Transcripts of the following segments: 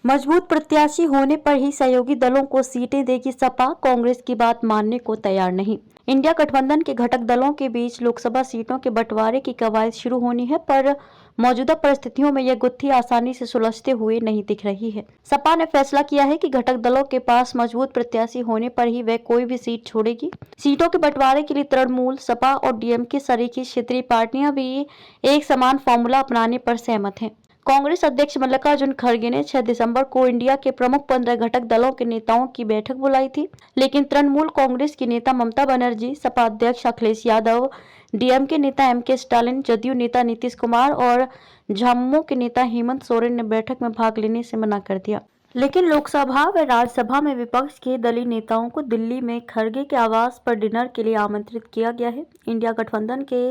मजबूत प्रत्याशी होने पर ही सहयोगी दलों को सीटें देगी सपा, कांग्रेस की बात मानने को तैयार नहीं। इंडिया गठबंधन के घटक दलों के बीच लोकसभा सीटों के बंटवारे की कवायद शुरू होनी है, पर मौजूदा परिस्थितियों में यह गुत्थी आसानी से सुलझते हुए नहीं दिख रही है। सपा ने फैसला किया है कि घटक दलों के पास मजबूत प्रत्याशी होने पर ही वह कोई भी सीट छोड़ेगी। सीटों के बंटवारे के लिए तृणमूल, सपा और डीएमके सरीखी क्षेत्रीय पार्टियां भी एक समान फॉर्मूला अपनाने पर सहमत हैं। कांग्रेस अध्यक्ष मल्लिकार्जुन खड़गे ने 6 दिसंबर को इंडिया के प्रमुख 15 घटक दलों के नेताओं की बैठक बुलाई थी, लेकिन तृणमूल कांग्रेस की नेता ममता बनर्जी, सपा अध्यक्ष अखिलेश यादव, डीएमके नेता एमके स्टालिन, जदयू नेता नीतीश कुमार और झामुमो के नेता हेमंत सोरेन ने बैठक में भाग लेने से मना कर दिया। लेकिन लोकसभा व राज्यसभा में विपक्ष के दलीय नेताओं को दिल्ली में खड़गे के आवास पर डिनर के लिए आमंत्रित किया गया है। इंडिया गठबंधन के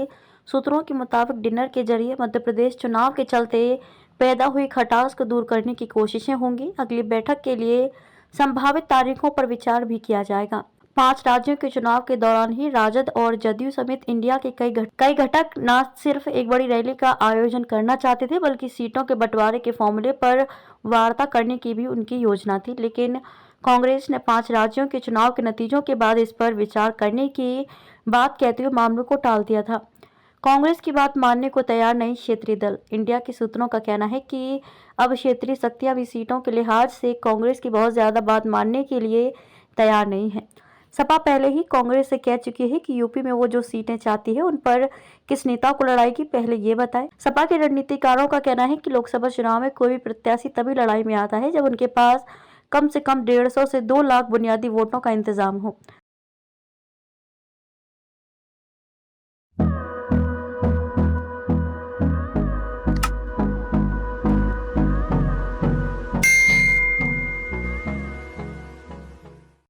सूत्रों के मुताबिक डिनर के जरिए मध्य प्रदेश चुनाव के चलते पैदा हुई खटास को दूर करने की कोशिशें होंगी। अगली बैठक के लिए संभावित तारीखों पर विचार भी किया जाएगा। 5 राज्यों के चुनाव के दौरान ही राजद और जदयू समेत इंडिया के कई घटक न सिर्फ एक बड़ी रैली का आयोजन करना चाहते थे, बल्कि सीटों के बंटवारे के फॉर्मूले पर वार्ता करने की भी उनकी योजना थी। लेकिन कांग्रेस ने 5 राज्यों के चुनाव के नतीजों के बाद इस पर विचार करने की बात कहते हुए मामलों को टाल दिया था। कांग्रेस की बात मानने को तैयार नहीं क्षेत्रीय दल। इंडिया के सूत्रों का कहना है कि अब क्षेत्रीय शक्तियां भी सीटों के लिहाज से कांग्रेस की बहुत ज्यादा बात मानने के लिए तैयार नहीं है। सपा पहले ही कांग्रेस से कह चुकी है कि यूपी में वो जो सीटें चाहती है उन पर किस नेता को लड़ाएगी, पहले ये बताए। सपा के रणनीतिकारों का कहना है कि लोकसभा चुनाव में कोई भी प्रत्याशी तभी लड़ाई में आता है जब उनके पास कम से कम 150 से 2 लाख बुनियादी वोटों का इंतजाम हो।